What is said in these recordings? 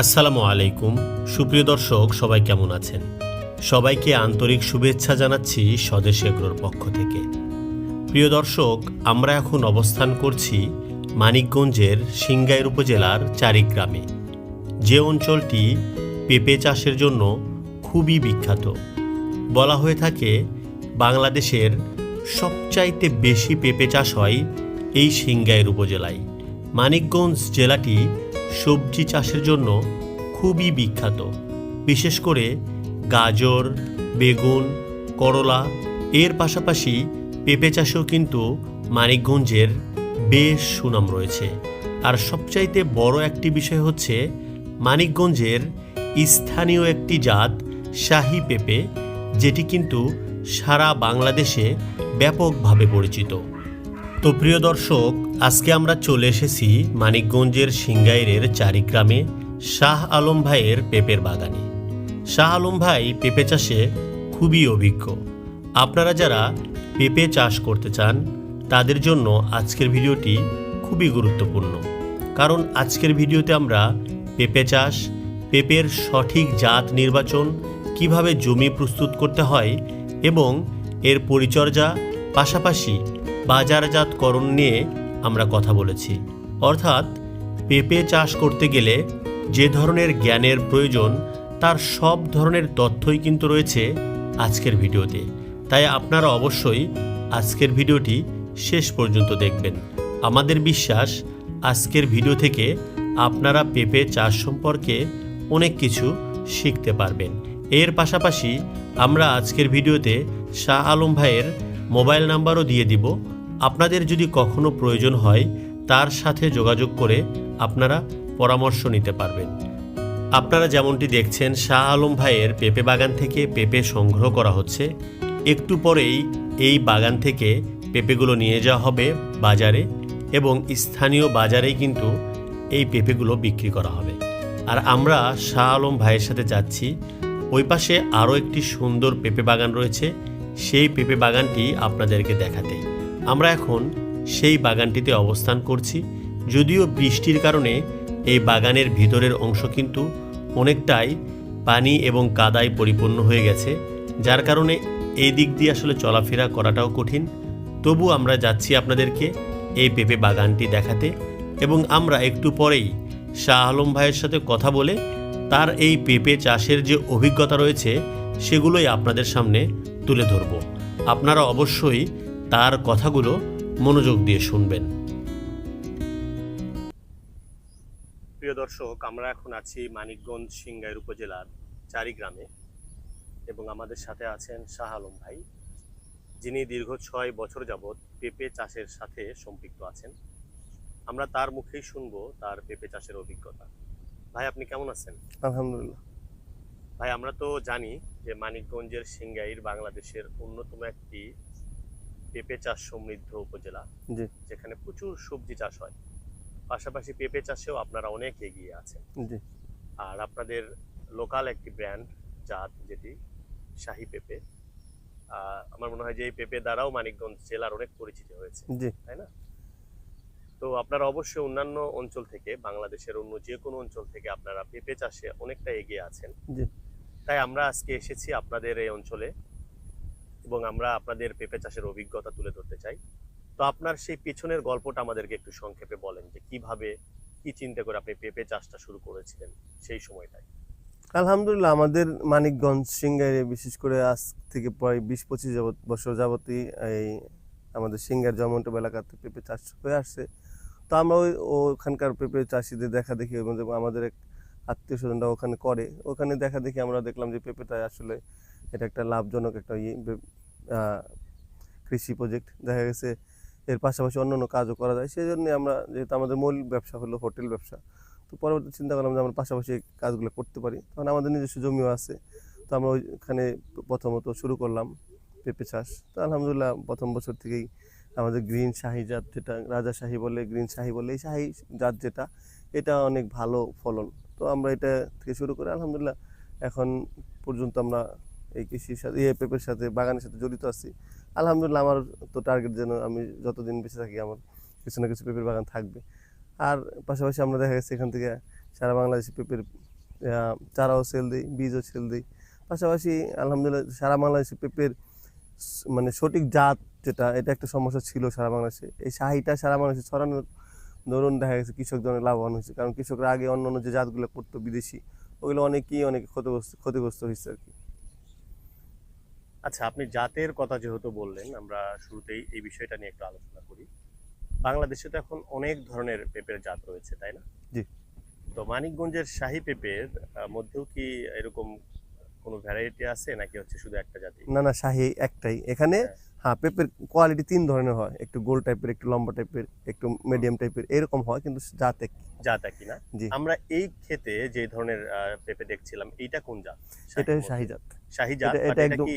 আসসালামু আলাইকুম সুপ্রিয় দর্শক, সবাই কেমন আছেন? সবাইকে আন্তরিক শুভেচ্ছা জানাচ্ছি স্বদেশ এগ্রোর পক্ষ থেকে। প্রিয় দর্শক, আমরা এখন অবস্থান করছি মানিকগঞ্জের সিংগাইর উপজেলার চারিগ্রামে, যে অঞ্চলটি পেঁপে চাষের জন্য খুবই বিখ্যাত। বলা হয়ে থাকে বাংলাদেশের সবচাইতে বেশি পেঁপে চাষ হয় এই সিংগাইর উপজেলায়। মানিকগঞ্জ জেলাটি সবজি চাষের জন্য খুবই বিখ্যাত। বিশেষ করে গাজর, বেগুন, করলা এর পাশাপাশি পেঁপে চাষেও কিন্তু মানিকগঞ্জের বেশ সুনাম রয়েছে। আর সবচাইতে বড় একটি বিষয় হচ্ছে মানিকগঞ্জের স্থানীয় একটি জাত শাহী পেঁপে, যেটি কিন্তু সারা বাংলাদেশে ব্যাপকভাবে পরিচিত। তো প্রিয় দর্শক, আজকে আমরা চলে এসেছি মানিকগঞ্জের সিংগাইরের চারিগ্রামে শাহ আলম ভাইয়ের পেঁপের বাগানে। শাহ আলম ভাই পেঁপে চাষে খুবই অভিজ্ঞ। আপনারা যারা পেঁপে চাষ করতে চান তাদের জন্য আজকের ভিডিওটি খুবই গুরুত্বপূর্ণ, কারণ আজকের ভিডিওতে আমরা পেঁপে চাষ, পেঁপের সঠিক জাত নির্বাচন, কিভাবে জমি প্রস্তুত করতে হয় এবং এর পরিচর্যা, পাশাপাশি বাজারজাতকরণ নিয়ে আমরা কথা বলেছি। অর্থাৎ পেঁপে চাষ করতে গেলে যে ধরনের জ্ঞানের প্রয়োজন তার সব ধরনের তথ্যই কিন্তু রয়েছে আজকের ভিডিওতে। তাই আপনারা অবশ্যই আজকের ভিডিওটি শেষ পর্যন্ত দেখবেন। আমাদের বিশ্বাস আজকের ভিডিও থেকে আপনারা পেঁপে চাষ সম্পর্কে অনেক কিছু শিখতে পারবেন। এর পাশাপাশি আমরা আজকের ভিডিওতে শাহ আলম ভাইয়ের মোবাইল নাম্বারও দিয়ে দিব। আপনাদের যদি কখনো প্রয়োজন হয় তার সাথে যোগাযোগ করে আপনারা পরামর্শ নিতে পারবেন। আপনারা যেমনটি দেখছেন, শাহ আলম ভাইয়ের পেঁপে বাগান থেকে পেঁপে সংগ্রহ করা হচ্ছে। একটু পরেই এই বাগান থেকে পেঁপেগুলো নিয়ে যাওয়া হবে বাজারে, এবং স্থানীয় বাজারেই কিন্তু এই পেঁপেগুলো বিক্রি করা হবে। আর আমরা শাহ আলম ভাইয়ের সাথে যাচ্ছি। ওই পাশে আরও একটি সুন্দর পেঁপে বাগান রয়েছে, সেই পেঁপে বাগানটি আপনাদেরকে দেখাতে আমরা এখন সেই বাগানটিতে অবস্থান করছি। যদিও বৃষ্টির কারণে এই বাগানের ভিতরের অংশ কিন্তু অনেকটাই পানি এবং কাদায় পরিপূর্ণ হয়ে গেছে, যার কারণে এই দিক দিয়ে আসলে চলাফেরা করাটাও কঠিন। তবু আমরা যাচ্ছি আপনাদেরকে এই পেঁপে বাগানটি দেখাতে, এবং আমরা একটু পরেই শাহ আলম ভাইয়ের সাথে কথা বলে তার এই পেঁপে চাষের যে অভিজ্ঞতা রয়েছে সেগুলোই আপনাদের সামনে তুলে ধরব। আপনারা অবশ্যই তার কথাগুলো মনোযোগ দিয়ে শুনবেন। প্রিয় দর্শক, আমরা এখন আছি মানিকগঞ্জ সিংগাইর উপজেলার চারিগ্রামে, এবং আমাদের সাথে আছেন শাহ আলম ভাই, যিনি দীর্ঘ 6 বছর যাবৎ পেঁপে চাষের সাথে সম্পৃক্ত আছেন। আমরা তার মুখেই শুনবো তার পেঁপে চাষের অভিজ্ঞতা। ভাই, আপনি কেমন আছেন? আলহামদুলিল্লাহ। ভাই, আমরা তো জানি যে মানিকগঞ্জের সিংগাইর বাংলাদেশের অন্যতম একটি পেঁপে চাষ সমৃদ্ধ উপজেলা, জি যেখানে প্রচুর সবজি চাষ হয়। পাশাপাশি পেঁপে চাষেও আপনারা অনেক এগিয়ে আছেন। জি আর আপনাদের লোকাল একটি ব্র্যান্ড জাত, যেটি শাহী পেঁপে, আমার মনে হয় যে এই পেঁপে দ্বারাও মানিকগঞ্জ জেলার অনেক পরিচিতি হয়েছে, জি তাই না? তো আপনারা অবশ্যই অন্যান্য অঞ্চল থেকে, বাংলাদেশের অন্য যে কোনো অঞ্চল থেকে আপনারা পেঁপে চাষে অনেকটা এগিয়ে আছেন। জি তাই আমরা আজকে এসেছি আপনাদের এই অঞ্চলে, এবং আমরা আপনাদের পেঁপে চাষের অভিজ্ঞতা তুলে ধরতে চাই। তো আপনার সেই পেছনের গল্পটা আমাদেরকে একটু সংক্ষেপে বলেন, যে কিভাবে, কি চিন্তা করে আপনি পেঁপে চাষটা শুরু করেছিলেন সেই সময়টায়। আলহামদুলিল্লাহ, আমাদের মানিকগঞ্জ সিংগাইরে বিশেষ করে আজ থেকে প্রায় 20-25 বছর যাবতই এই আমাদের সিংগার জয়মন্টপ এলাকাতে পেঁপে চাষ হয়ে আসছে। তো আমরা ওখানকার পেঁপে চাষিদের দেখা দেখি, এবং আমাদের এক আত্মীয় স্বজনরা ওখানে করে, ওখানে দেখা দেখি আমরা দেখলাম যে পেঁপেটা আসলে এটা একটা লাভজনক একটা কৃষি প্রজেক্ট। দেখা গেছে এর পাশাপাশি অন্যান্য কাজও করা যায়। সেই জন্যই আমরা, যেহেতু আমাদের মূল ব্যবসা হলো হোটেল ব্যবসা, তো পরবর্তী চিন্তা করলাম যে আমরা পাশাপাশি এই কাজগুলো করতে পারি। তখন আমাদের নিজস্ব জমিও আছে, তো আমরা ওইখানে প্রথমত শুরু করলাম পেঁপে চাষ। তো আলহামদুলিল্লাহ, প্রথম বছর থেকেই আমাদের গ্রিন শাহী জাত, যেটা রাজা শাহী বলে, গ্রিন শাহী বলে, এই শাহী জাত যেটা, এটা অনেক ভালো ফলন। তো আমরা এটা থেকে শুরু করে আলহামদুলিল্লাহ এখন পর্যন্ত আমরা এই কৃষির সাথে, পেঁপের সাথে, বাগানের সাথে জড়িত আছি। আলহামদুলিল্লাহ, আমার তো টার্গেট যেন আমি যতদিন বেঁচে থাকি আমার কিছু না কিছু পেঁপের বাগান থাকবে। আর পাশাপাশি আমরা দেখা গেছে এখান থেকে সারা বাংলাদেশে পেঁপের চারাও সেল দিই, বীজও সেল দিই। পাশাপাশি আলহামদুলিল্লাহ সারা বাংলাদেশে পেঁপের মানে সঠিক জাত যেটা, এটা একটা সমস্যা ছিল সারা বাংলাদেশে। এই শাহিটা সারা বাংলাদেশে ছড়ানোর দরুন দেখা গেছে কৃষকদের অনেক লাভবান হয়েছে, কারণ কৃষকরা আগে অন্য অন্য যে জাতগুলো করতো বিদেশি, ওগুলো অনেক ক্ষতিগ্রস্ত হয়েছে আর কি। আচ্ছা, আপনি জাতের কথা যেহেতু বললেন, আমরা শুরুতেই এই বিষয়টা নিয়ে একটু আলোচনা করি। বাংলাদেশে তো এখন অনেক ধরনের পেঁপের জাত রয়েছে, তাই না? জি। তো মানিকগঞ্জের শাহী পেঁপের মধ্যেও কি এরকম কোনো ভ্যারাইটি আছে, নাকি হচ্ছে শুধু একটা জাতি? না না, শাহি একটাই এখানে। হ্যাঁ। হ্যাঁ, পেঁপের কোয়ালিটি তিন ধরনের হয়, একটু গোল টাইপের, একটু লম্বা টাইপের, একটু হুম, মিডিয়াম টাইপের, এরকম হয়, কিন্তু জাত এক। জাত একই না? জি। আমরা এই ক্ষেতে যে ধরনের পেঁপে দেখছিলাম, এইটা কোন জাত? এটা শাহীর শাহি মধ্যে জাত। শাহী জাত, এটা বাট এটা এটা একদম। কি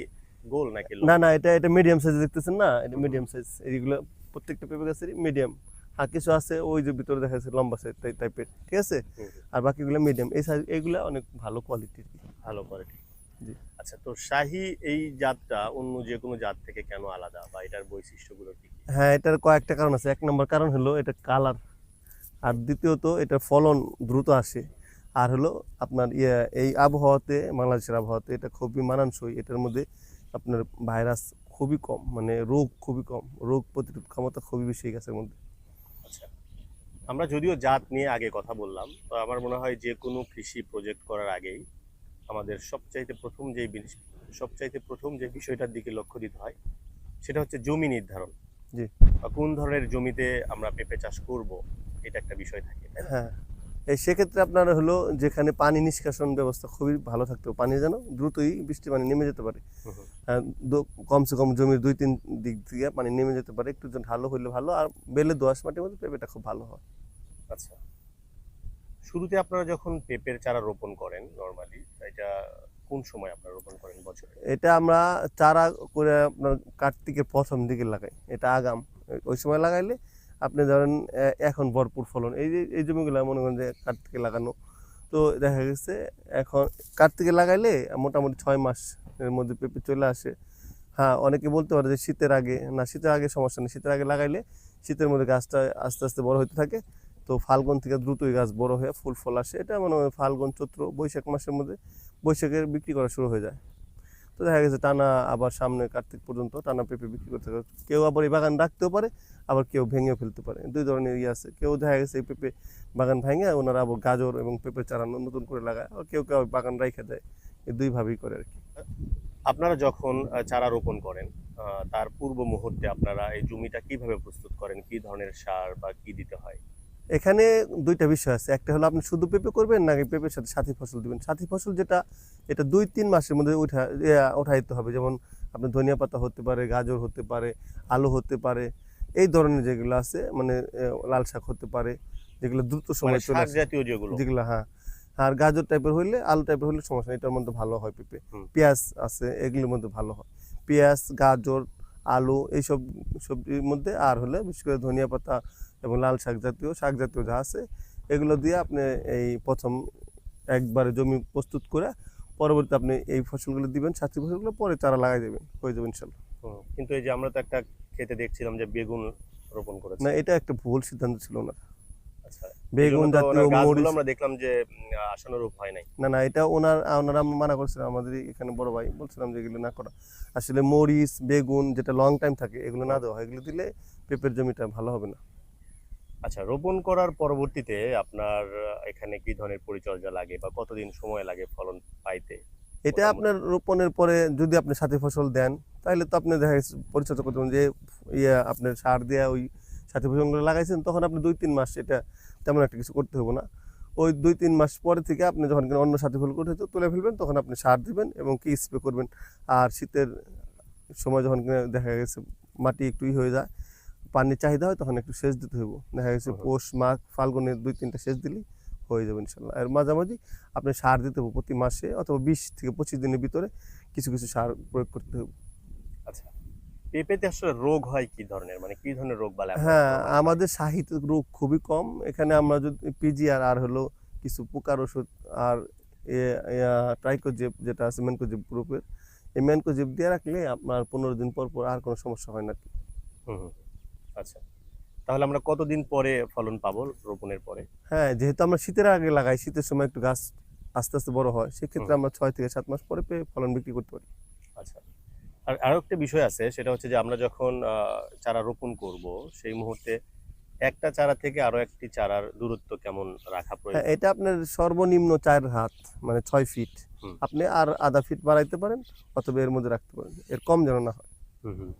গোল নাকি না লম্বা? না, এটা মিডিয়াম সাইজ দেখতেছেন না, এটা হুম, মিডিয়াম সাইজ। এইগুলো প্রত্যেকটা পেঁপে গাছেরই মিডিয়াম। আর কিছু আছে ওই যে ভিতরে দেখা যাচ্ছে লম্বা সাইজ টাইপের, ঠিক আছে। হুম, আর বাকিগুলো মিডিয়াম এই সাইজ, এইগুলো অনেক ভালো কোয়ালিটির। ভালো কোয়ালিটি। জি। আচ্ছা, তো শাহী এই জাতটা অন্য যে কোনো জাত থেকে কেন আলাদা, বা এটার বৈশিষ্ট্যগুলো কি কি? হ্যাঁ, এটার কয়েকটা কারণ আছে। এক নম্বর কারণ হলো এটা কালার। আর দ্বিতীয়ত এটার ফলন দ্রুত আসে। আর হলো আপনার এই আবহাওয়াতে, বাংলাদেশের আবহাওয়াতে এটা খুবই মানানসই। এটার মধ্যে আপনার ভাইরাস খুবই কম, মানে রোগ খুবই কম, রোগ প্রতিরোধ ক্ষমতা খুবই বেশি এই গাছের মধ্যে। আচ্ছা, আমরা যদিও জাত নিয়ে আগে কথা বললাম, তো আমার মনে হয় যে কোনো কৃষি প্রজেক্ট করার আগেই আমাদের সবচাইতে প্রথম যে বিষয়টার দিকে লক্ষ্য দিতে হয়, সেটা হচ্ছে জমি নির্ধারণ, জি। বা কোন ধরনের জমিতে আমরা পেঁপে চাষ করব, এটা একটা বিষয় থাকে, তাই না? হ্যাঁ, সেক্ষেত্রে আপনার হলো যেখানে পানি নিষ্কাশন ব্যবস্থা খুবই ভালো থাকতে হবে, পানি যেন দ্রুতই বৃষ্টি পানি নেমে যেতে পারে। হুম, হুম। কমসে কম জমির 2-3 দিক থেকে পানি নেমে যেতে পারে, একটু যেন ভালো হইলে ভালো। আর বেলে দোআঁশ মাটির মধ্যে পেঁপেটা খুব ভালো হয়। আচ্ছা, শুরুতে আপনারা যখন পেঁপের চারা রোপণ করেন নর্মালি, এটা কোন সময় আপনারা রোপণ করেন বছরে? এটা আমরা চারা করে আপনার কার্তিকের প্রথম দিকে লাগাই, এটা আগাম। ওই সময় লাগাইলে আপনি ধরেন এখন ভরপুর ফলন। এই যে এই জমিগুলো মনে করেন যে কার্তিকে লাগানো, তো দেখা গেছে এখন কার্তিকে লাগাইলে মোটামুটি 6 মাস এর মধ্যে পেঁপে চলে আসে। হ্যাঁ, অনেকে বলতে পারে যে শীতের আগে না, শীতের আগে সমস্যা নেই। শীতের আগে লাগাইলে শীতের মধ্যে গাছটা আস্তে আস্তে বড় হতে থাকে। তো ফাল্গুন থেকে দ্রুতই গাছ বড় হয়ে ফুল ফল আসে। এটা মনে হয় ফাল্গুন চৈত্র বৈশাখ মাসের মধ্যে, বৈশাখের বিক্রি করা শুরু হয়ে যায়। তো দেখা গেছে টানা আবার সামনে কার্তিক পর্যন্ত টানা পেঁপে বিক্রি করতে থাকে। কেউ আবার এই বাগান রাখতেও পারে, আবার কেউ ভেঙেও ফেলতে পারে। দুই ধরনের আছে। কেউ দেখা গেছে এই পেঁপে বাগান ভেঙে ওনারা আবার গাজর এবং পেঁপে চারা নতুন করে লাগায়, আর কেউ কেউ বাগান রাইখে দেয়। এই দুইভাবেই করে আর কি। আপনারা যখন চারা রোপণ করেন, তার পূর্ব মুহূর্তে আপনারা এই জমিটা কিভাবে প্রস্তুত করেন, কি ধরনের সার বা কি দিতে হয়? এখানে দুইটা বিষয় আছে। একটা হলো আপনি শুধু পেঁপে করবেন নাকি পেঁপের সাথে সাথী ফসল দিবেন। সাথী ফসল যেটা, এটা 2-3 মাসের মধ্যে উঠাইতে হবে। যেমন আপনার ধনিয়া পাতা হতে পারে, গাজর হতে পারে, আলু হতে পারে। এই ধরনের যেগুলো আছে মানে লাল শাক হতে পারে, যেগুলো দ্রুত মানে সময় চলে শাক আসে, জাতীয় যেগুলো? যেগুলো, হ্যাঁ। আর গাজর টাইপের হইলে, আলু টাইপের হইলে সমস্যা নেই, এটার মধ্যে ভালো হয় পেঁপে। হুম। পেঁয়াজ আছে, এগুলোর মধ্যে ভালো হয়। পেঁয়াজ, গাজর, আলু এইসব সবজির মধ্যে। আর হলে বিশেষ করে ধনিয়া পাতা এবং লাল শাক জাতীয় যা আছে, এগুলো দিয়ে আপনি এই প্রথম একবারে জমি প্রস্তুত করে পরবর্তী আপনি এই ফসলগুলো দিবেন, সাথী ফসলগুলো পরে চারা লাগাই দেবেন, হয়ে যাবে ইনশাল্লাহ। হুম, কিন্তু এই যে আমরা তো একটা ক্ষেতে দেখছিলাম যে বেগুন রোপণ না, করেছে। এটা একটা ভুল সিদ্ধান্ত ছিল না। আচ্ছা, এই জন্য বেগুন তো জাতীয় ওনার গাছগুলো মরিচ, আমরা দেখলাম যে আশানুরূপ হয় নাই। না না, এটা ওনারা মানা করছিলাম, আমাদের এখানে বড় ভাই বলছিলাম যে এগুলো না করা। আসলে মরিচ, বেগুন যেটা লং টাইম থাকে, এগুলো না দেওয়া হয়। এগুলো দিলে পেঁপের জমিটা ভালো হবে না। আচ্ছা, রোপণ করার পরবর্তীতে আপনার এখানে কি ধরনের পরিচর্যা লাগে, বা কতদিন সময় লাগে ফলন পাইতে এটা মোটামুটি? আপনার রোপণের পরে যদি আপনি সাথী ফসল দেন, তাহলে তো আপনি দেখা গেছে পরিচর্যা করতে পারেন। যে আপনার সার দিয়ে ওই সাথী ফসলগুলো লাগাইছেন, তখন আপনি 2-3 মাস এটা তেমন একটা কিছু করতে হবে না। ওই 2-3 মাস পরে থেকে আপনি যখন কিনা অন্য সাথী ফসল করতে তুলে ফেলবেন, তখন আপনি সার দিবেন এবং কি স্প্রে করবেন। আর শীতের সময় যখন কিনা দেখা গেছে মাটি একটু হয়ে যায়, পানির চাহিদা হয়, তখন একটু সেচ দিতে হবে। দেখা গেছে হুম, হুম। পৌষ মাঘ ফাল্গুনের 2-3টা সেচ দিলেই হয়ে যাবে ইনশাল্লাহ। আর মাঝামাঝি আপনি সার দিতে হবে প্রতি মাসে, অথবা 20 থেকে 25 দিনের ভিতরে কিছু কিছু সার প্রয়োগ করতে হবে। আচ্ছা, পেঁপেতে আসলে রোগ হয় কি ধরনের, মানে কি ধরনের রোগ বালাই আপনার হ্যাঁ, নরমালি পাই? আমাদের সাহিত্য রোগ খুবই কম এখানে। আমরা যদি পিজিআর আর হলো কিছু পোকার ওষুধ আর ট্রাইকোজেব যেটা আছে ম্যানকোজেব গ্রুপের, এই ম্যানকোজেব দিয়ে রাখলে আপনার 15 দিন পর পর আর কোনো সমস্যা হয় না আর কি। হুম, হুম। আচ্ছা, তাহলে আমরা কতদিন পরে ফলন পাবো রোপণের পরে? হ্যাঁ, যেহেতু আমরা শীতের আগে লাগাই, শীতের সময় একটু গাছ আস্তে আস্তে বড় হয়, সেক্ষেত্রে আমরা 6 থেকে 7 মাস পরে ফলন বিক্রি করতে পারি। আচ্ছা। আর আরো একটা বিষয় আছে, সেটা হচ্ছে যে আমরা যখন চারা রোপণ করব সেই মুহূর্তে একটা চারা থেকে আরো একটি চারার দূরত্ব কেমন রাখা হ্যাঁ, প্রয়োজন? এটা আপনার সর্বনিম্ন 4 হাত, মানে 6 ফিট। হুম। আপনি আর আধা ফিট বাড়াইতে পারেন, অথবা এর মধ্যে রাখতে পারেন, এর কম যেন না হয়। হুম হুম।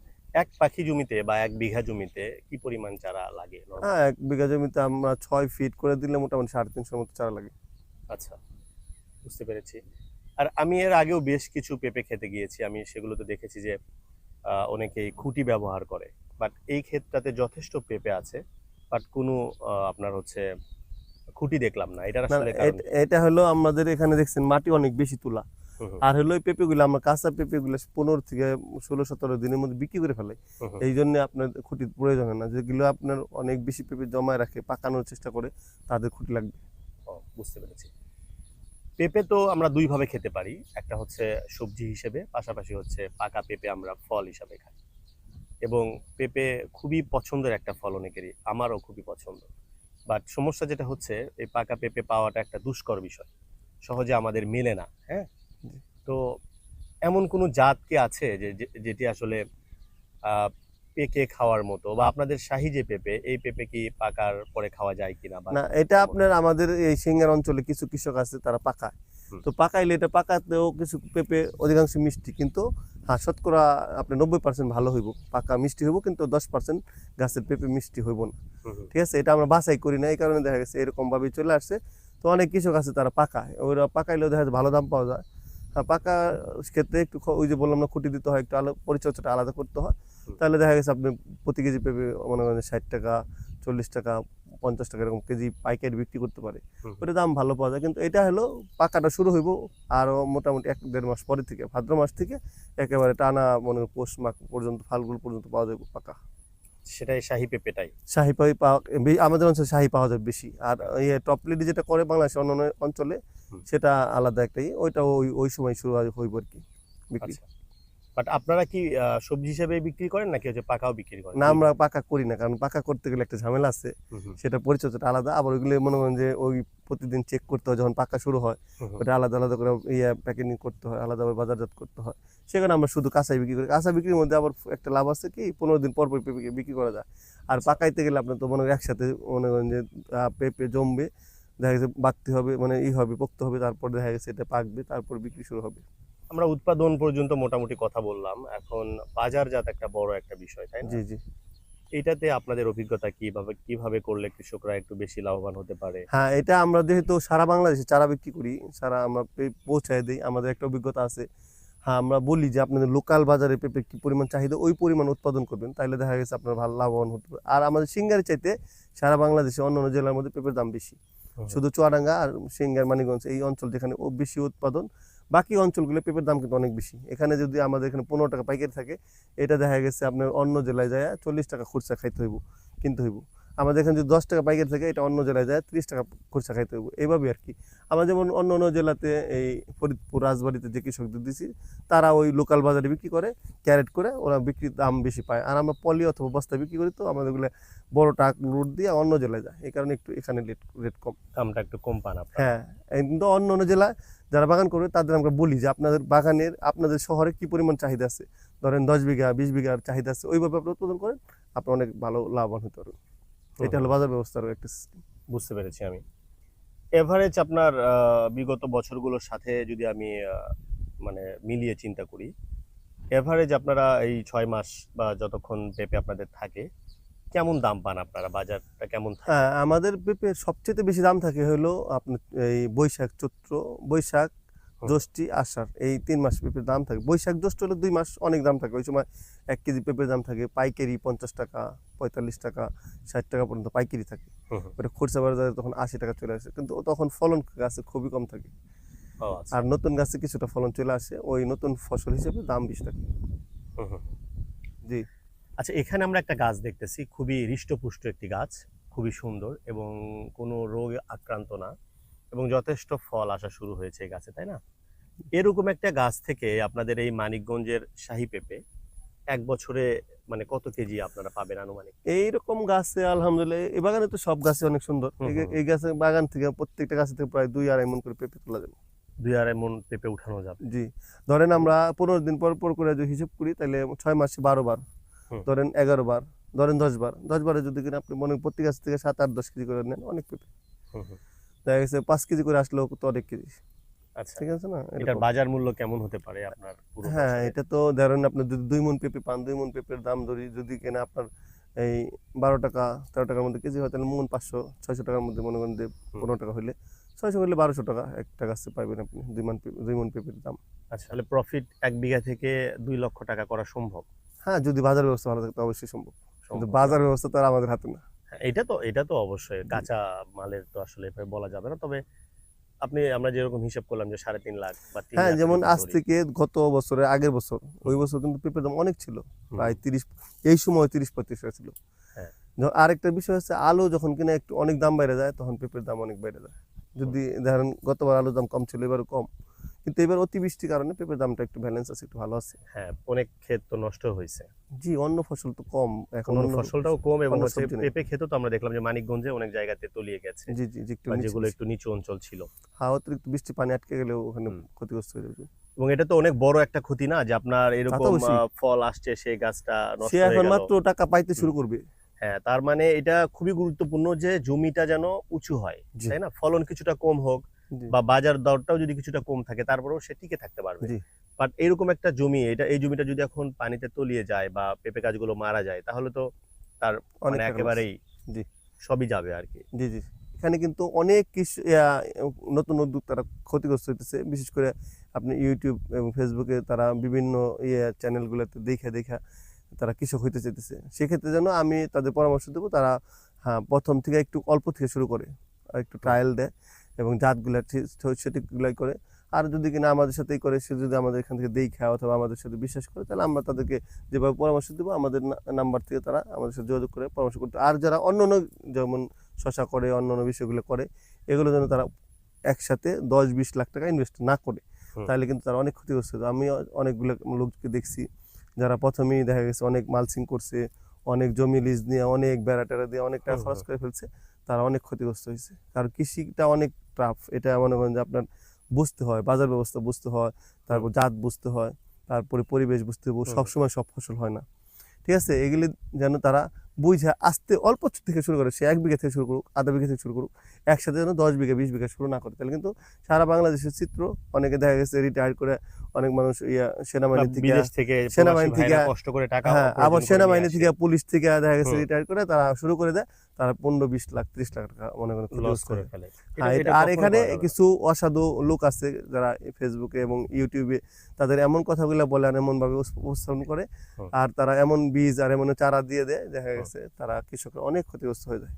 এক পাখি জমিতে বা 1 বিঘা জমিতে কি পরিমাণ চারা লাগে নরমাল? হ্যাঁ, 1 বিঘা জমিতে আমরা 6 ফিট করে দিলে মোটামুটি 350 মতো চারা লাগে। আচ্ছা, বুঝতে পেরেছি। আর আমি এর আগেও বেশ কিছু পেঁপে খেতে গিয়েছি, আমি সেগুলোতে দেখেছি যে অনেকেই খুঁটি ব্যবহার করে, বাট এই ক্ষেতটাতে যথেষ্ট পেঁপে আছে, বাট কোনো আপনার হচ্ছে খুঁটি দেখলাম না। এটার না, আসলে কারণ কি? এটা হলো আমাদের এখানে দেখছেন মাটি অনেক বেশি তোলা। হুম হুম আর হলো এই পেঁপেগুলো আমরা কাঁচা পেঁপেগুলো 15 থেকে 16-17 দিনের মধ্যে বিক্রি করে ফেলাই। হুম হুম। এই জন্য আপনার খুঁটির প্রয়োজন হয় না। যেগুলো আপনার অনেক বেশি পেঁপে জমায় রাখে, পাকানোর চেষ্টা করে, তাদের খুঁটি লাগবে। ও, বুঝতে পেরেছি। পেঁপে তো আমরা দুই ভাবে খেতে পারি, একটা হচ্ছে সবজি হিসেবে, পাশাপাশি হচ্ছে পাকা পেঁপে আমরা ফল হিসাবে খাই। এবং পেঁপে খুবই পছন্দের একটা ফল অনেকেরই, আমারও খুবই পছন্দ। বাট সমস্যা যেটা হচ্ছে, এই পাকা পেঁপে পাওয়াটা একটা দুষ্কর বিষয়, সহজে আমাদের মেলে না। হ্যাঁ, জি। তো এমন কোনো জাত কি আছে যেটি আসলে আহ পেকে খাওয়ার মতো, বা আপনাদের শাহী যে পেঁপে, এই পেঁপে কি পাকার পরে খাওয়া যায় কিনা বা না, এটা কেমন? আপনার আমাদের এই সিঙ্গার অঞ্চলে কিছু কৃষক আছে, তারা পাকায়। হুম তো পাকাইলে এটা পাকাতেও কিছু পেঁপে অধিকাংশ মিষ্টি, কিন্তু হ্যাঁ, শতকরা আপনার 90% ভালো হইব, পাকা মিষ্টি হইব, কিন্তু 10% গাছের পেঁপে মিষ্টি হইব না। হুম হুম। ঠিক আছে, এটা আমরা বাছাই করি না, এই কারণে দেখা গেছে এরকম ভাবেই চলে আসছে। তো অনেক কৃষক আছে তারা পাকায়, ওরা পাকাইলেও দেখা যাচ্ছে ভালো দাম পাওয়া যায়। হ্যাঁ, পাকা ক্ষেত্রে একটু ওই যে বললাম না, খুঁটি দিতে হয়, একটু পরিচর্যাটা আলাদা করতে হয়। হুম। তাহলে দেখা গেছে আপনি প্রতি কেজি পেঁপে মনে করেন 60 টাকা, 40 টাকা, 50 টাকা এরকম কেজি পাইকারি বিক্রি করতে পারে। হুম হুম। ওটা দাম ভালো পাওয়া যায়, কিন্তু এটা হলো পাকাটা শুরু হইব আরও মোটামুটি 1-1.5 মাস পরে থেকে, ভাদ্র মাস থেকে একেবারে টানা মনে করেন পৌষ মাস পর্যন্ত, ফাল্গুন পর্যন্ত পাওয়া যাবে পাকা সেটাই শাহী পেঁপেটাই। শাহী পাওয়া। আমাদের অঞ্চলে শাহী পাওয়া যায় বেশি। আর ইয়ে টপ লিডি যেটা করে বাংলাদেশের অন্যান্য অঞ্চলে, হুম। সেটা আলাদা একটাই, ওইটা ওই ওই সময় শুরু হইব আর কি বিক্রি। আচ্ছা, বাট আপনারা কি সবজি হিসেবে বিক্রি করেন নাকি হচ্ছে পাকাও বিক্রি করেন, না, দুই আমরা ভাবে? পাকা করি না, কারণ পাকা করতে গেলে একটা ঝামেলা আছে। হুম হুম সেটা পরিচর্যাটা আলাদা, আবার ওইগুলো মনে করেন যে ওই প্রতিদিন চেক করতে হয়, যখন পাকা শুরু হয় হুম হুম। ওটা আলাদা আলাদা করে প্যাকেটিং করতে হয়, আলাদাভাবে বাজারজাত করতে হয়। সেখানে আমরা শুধু কাঁচাই বিক্রি করি। কাঁচা বিক্রির মধ্যে আবার একটা লাভ আছে কি, 15 দিন পর পর পেঁপে বিক্রি করা যায়। আর আচ্ছা। পাকাইতে গেলে আপনার তো মনে করেন একসাথে মনে করেন যে পেঁপে জমবে, দেখা গেছে বাড়তে হবে, মানে হবে, পোক্ত হবে, তারপর দেখা গেছে এটা পাকবে, তারপর বিক্রি শুরু হবে। আমরা উৎপাদন পর্যন্ত মোটামুটি কথা বললাম, এখন বাজারজাত একটা বড় একটা বিষয়, তাই না? জি, জি। এইটাতে আপনাদের অভিজ্ঞতা কিভাবে কিভাবে করলে কৃষকরা একটু বেশি লাভবান হতে পারে? হ্যাঁ, এটা আমরা যেহেতু সারা বাংলাদেশে চারা বিক্রি করি, সারা আমরা পৌঁছায় দিই, আমাদের একটা অভিজ্ঞতা আছে। হ্যাঁ, আমরা বলি যে আপনাদের লোকাল বাজারে পেঁপে কি পরিমাণ চাহিদা, ওই পরিমাণ উৎপাদন করবেন, তাইলে দেখা গেছে আপনার ভালো লাভবান হতে পারে। আর আমাদের সিঙ্গারি চাইতে সারা বাংলাদেশে অন্যান্য জেলার মধ্যে পেঁপের দাম বেশি। হুম হুম। শুধু চুয়াডাঙ্গা আর সিঙ্গার, মানিকগঞ্জ এই অঞ্চল যেখানে ও বেশি উৎপাদন, বাকি অঞ্চলগুলো পেঁপের দাম কিন্তু অনেক বেশি। এখানে যদি আমাদের এখানে 15 টাকা পাইকারি থাকে, এটা দেখা গেছে আপনার অন্য জেলায় যায় 40 টাকা খুচরা খাইতে হইব, কিনতে হইব। আমাদের এখানে যদি 10 টাকা পাইকারি থাকে, এটা অন্য জেলায় যায় 30 টাকা খুচরা খাইতে হইব, এইভাবে আর কি। আমরা যেমন অন্য অন্য জেলাতে এই ফরিদপুর, রাজবাড়িতে যে কৃষকদের দিছি, তারা ওই লোকাল বাজারে বিক্রি করে, ক্যারেট করে, ওরা বিক্রির দাম বেশি পায়। আর আমরা পলি অথবা বস্তা বিক্রি করি, তো আমাদের ওগুলো বড় ট্রাক লোড দিয়ে অন্য জেলায় যায়, এই কারণে একটু এখানে রেট কম। দামটা একটু কম পান আপনারা? হ্যাঁ, কিন্তু অন্য অন্য জেলায় যারা বাগান করবে তাদের আমরা বলি যে আপনাদের বাগানের, আপনাদের শহরে কি পরিমাণ চাহিদা আছে, ধরেন 10 বিঘা 20 বিঘার চাহিদা আছে, ওইভাবে আপনি উৎপাদন করেন, আপনি অনেক ভালো লাভবান হতে পারবেন। হুম এটা হুম। হলো বাজার ব্যবস্থার একটা সিস্টেম। বুঝতে পেরেছি আমি। এভারেজ আপনার বিগত বছরগুলোর সাথে যদি আমি মানে মিলিয়ে চিন্তা করি, এভারেজ আপনারা এই 6 মাস বা যতক্ষণ পেঁপে আপনাদের থাকে, কেমন দাম পান আপনারা? বাজারটা কেমন থাকে? হ্যাঁ, আমাদের পেঁপের সবচেয়ে বেশি দাম থাকে হলো আপনার এই বৈশাখ চৈত্র, বৈশাখ হুম। জ্যৈষ্ঠী আষাঢ়, এই 3 মাস পেঁপের দাম থাকে। বৈশাখ জ্যৈষ্ঠ হলো 2 মাস অনেক দাম থাকে, ওই সময় 1 কেজি পেঁপের দাম থাকে পাইকারি 50 টাকা, 45 টাকা, 60 টাকা পর্যন্ত পাইকারি থাকে। হুম হুম। ওটা খুচরা বাজারে তখন 80 টাকা চলে আসে, কিন্তু তখন ফলন গাছে খুবই কম থাকে। ও আচ্ছা। আর নতুন গাছে কিছুটা ফলন চলে আসে, ওই নতুন ফসল হিসেবে দাম বেশি থাকে। হুম হুম। জি। আচ্ছা, এখানে আমরা একটা গাছ দেখতেছি, খুবই হৃষ্টপুষ্ট একটি গাছ, খুবই সুন্দর এবং কোনো রোগে আক্রান্ত না, এবং যথেষ্ট ফল আসা শুরু হয়েছে এই গাছে, তাই না? এরকম একটা গাছ থেকে আপনাদের এই মানিকগঞ্জের শাহী পেঁপে এক বছরে মানে কত কেজি আপনারা পাবেন আনুমানিক? এইরকম গাছে আলহামদুলিল্লাহ এই বাগানে তো সব গাছে অনেক সুন্দর। এই গাছে বাগান থেকে প্রত্যেকটা গাছ থেকে প্রায় 2-2.5 মণ করে পেঁপে তোলা যাবে। 2-2.5 মণ পেঁপে উঠানো যাবে। জি, ধরেন আমরা 15 দিন পর পর করে যদি হিসেব করি তাহলে 6 মাসে 12 বার, হুম। ধরেন 11 বার, ধরেন 10 বার, 10 বারে যদি কিনা আপনি মনে করেন প্রতি গাছ থেকে 7-8-10 কেজি করে নেন, অনেক পেঁপে। হুম, হুম। দেখা গেছে 5 কেজি করে আসলেও তো অনেক কেজি। আচ্ছা, ঠিক আছে না? এটার এরকম। বাজার মূল্য কেমন হতে পারে আপনার পুরো হ্যাঁ, বছরে? এটা তো ধরেন আপনি যদি 2 মণ পেঁপে পান, 2 মণ পেঁপের দাম ধরি যদি কিনা আপনার এই 12 টাকা 13 টাকার মধ্যে কেজি হয় তাহলে মণ 500-600 টাকার মধ্যে মনে করেন যে হুম। 15 টাকা হইলে 600 হইলে 1200 টাকা একটা গাছে পাইবেন আপনি 2 মণ পেঁপের দাম। আচ্ছা, তাহলে প্রফিট 1 বিঘা থেকে 2 লক্ষ টাকা করা সম্ভব? হ্যাঁ, যদি বাজার ব্যবস্থা ভালো থাকে তো অবশ্যই সম্ভব। কিন্তু সম্ভব না? বাজার ব্যবস্থা তো আর আমাদের হাতে না। হ্যাঁ, এটা তো অবশ্যই কাঁচা মালের তো আসলে এভাবে বলা যাবে না। তবে আমরা যেরকম হিসাব করলাম যে 3.5 লাখ বা 3 হ্যাঁ, লাখ যেমন যদি আজ ধরি। থেকে গত বছরের আগের বছর, ওই বছর কিন্তু পেঁপের দাম অনেক ছিল। হুম, প্রায় 30 এই সময় 30-35 টাকা ছিল। হ্যাঁ। আরেকটা বিষয় হচ্ছে আলু যখন কিনা একটু অনেক দাম বেড়ে যায় তখন পেঁপের দাম অনেক বেড়ে যায়। যদি ধরেন গতবার আলুর দাম কম ছিল এবারও কম। কিন্তু এবার অতিবৃষ্টির কারণে পেঁপের দামটা একটু ব্যালেন্স আছে, একটু ভালো আছে। হ্যাঁ, অনেক ক্ষেত তো নষ্ট হয়েছে। জি, অন্য ফসল তো কম। এখন অন্য অন্য ফসলটাও কম এবং অন্য হচ্ছে সবজি নেই। পেঁপে ক্ষেতও তো আমরা দেখলাম যে মানিকগঞ্জে অনেক জায়গাতে তলিয়ে গেছে জি, জি, জি, একটু বা নিচে যেগুলো নিচে। একটু নিচু অঞ্চল ছিল। হ্যাঁ, অতিরিক্ত বৃষ্টি পানি আটকে গেলেও ওখানে হুম। ক্ষতিগ্রস্ত হয়ে যাবে। এবং এটা তো অনেক বড় একটা ক্ষতি না যে আপনার তা তো এরকম অবশ্যই। ফল আসছে সেই গাছটা সে নষ্ট হয়ে এখন গেল। মাত্র টাকা পাইতে হুম। শুরু করবে। হ্যাঁ, তার মানে এটা খুবই গুরুত্বপূর্ণ যে জমিটা যেন উঁচু হয়, জি, তাই না? ফলন কিছুটা কম হোক জি, বা বাজার দরটাও যদি কিছুটা কম থাকে তারপরেও সে টিকে থাকতে পারবে। জি। বাট এরকম একটা জমি এই জমিটা যদি এখন পানিতে তলিয়ে যায় বা পেঁপে গাছগুলো মারা যায় তাহলে তো তার অনেক মানে টাকা লস। একেবারেই জি, সবই যাবে আর কি। জি, জি। এখানে কিন্তু অনেক নতুন উদ্যোক্তারা ক্ষতিগ্রস্ত হইতেছে। বিশেষ করে আপনি YouTube এবং Facebook এ তারা বিভিন্ন চ্যানেলগুলোতে দেইখা তারা কৃষক হইতে চাইতেছে। সেক্ষেত্রে যেন আমি তাদের পরামর্শ দেব তারা হ্যাঁ, ১ম থেকে একটু অল্প থেকে শুরু করে। আর একটু হুম, ট্রায়াল দেয় এবং জাতগুলা সঠিকগুলাই করে। আর যদি কিনা আমাদের সাথেই করে সে যদি আমাদের এখান থেকে দেইখা অথবা আমাদের সাথে বিশ্বাস করে তাহলে আমরা তাদেরকে যেভাবে পরামর্শ দেব আমাদের নাম্বার থেকে তারা আমাদের সাথে যোগাযোগ করে পরামর্শ করতে। আর যারা অন্যান্য যেমন শশা করে অন্যান্য বিষয়গুলো করে এগুলো যেন তারা একসাথে 10-20 লাখ টাকা ইনভেস্ট না করে হুম, তাহলে কিন্তু তারা অনেক ক্ষতিগ্রস্ত হবে। আমি অনেকগুলো লোককে দেখছি যারা প্রথমেই দেখা গেছে অনেক মালচিং করছে, অনেক জমি লিজ নিয়ে অনেক বেড়া টেরা দিয়ে অনেক টাকা হুম, খরচ হুম, করে ফেলছে, তারা অনেক ক্ষতিগ্রস্ত হয়েছে। কারণ কৃষিটা অনেক টাফ, এটা মনে করেন যে আপনার বুঝতে হয়, বাজার ব্যবস্থা বুঝতে হয়, হুম, তারপর জাত বুঝতে হয়, তারপরে পরিবেশ বুঝতে হবে, হুম, সবসময় সব ফসল হয় না। ঠিক আছে, এগুলি যেন তারা বুঝে আস্তে অল্প থেকে শুরু করে, সে 1 বিঘা থেকে শুরু করুক, আধা বিঘা থেকে শুরু করুক, একসাথে যেন 10 বিঘা 20 বিঘা শুরু না করে, তাহলে কিন্তু সারা বাংলাদেশের চিত্র অনেকে দেখা গেছে রিটায়ার করে অনেক মানুষ বা সেনাবাহিনী থেকে বিদেশ থেকে প্রবাসী সেনাবাহিনী থেকে ভাইরা কষ্ট করে টাকা হ্যাঁ, আবার উপার্জন করে নিয়ে সেনাবাহিনী আসে। থেকে পুলিশ থেকে দেখা গেছে হুম, রিটায়ার করে তারা শুরু করে দেয়, তারা 15-20 লাখ 30 লাখ টাকা মনে করেন লস ক্ষতিগ্রস্ত করে হয়। ফেলে। এটা হ্যাঁ, এটা আর কখনো এখানে করা যাবে না। কিছু অসাধু লোক আছে যারা ফেসবুকে এবং ইউটিউবে তাদের এমন কথাগুলো বলে আর এমন ভাবে উপস্থাপন করে হুম, আর তারা এমন বীজ আর এমন চারা দিয়ে দেয় দেখা হুম। গেছে তারা কৃষকরা অনেক ক্ষতিগ্রস্ত হয়ে যায়।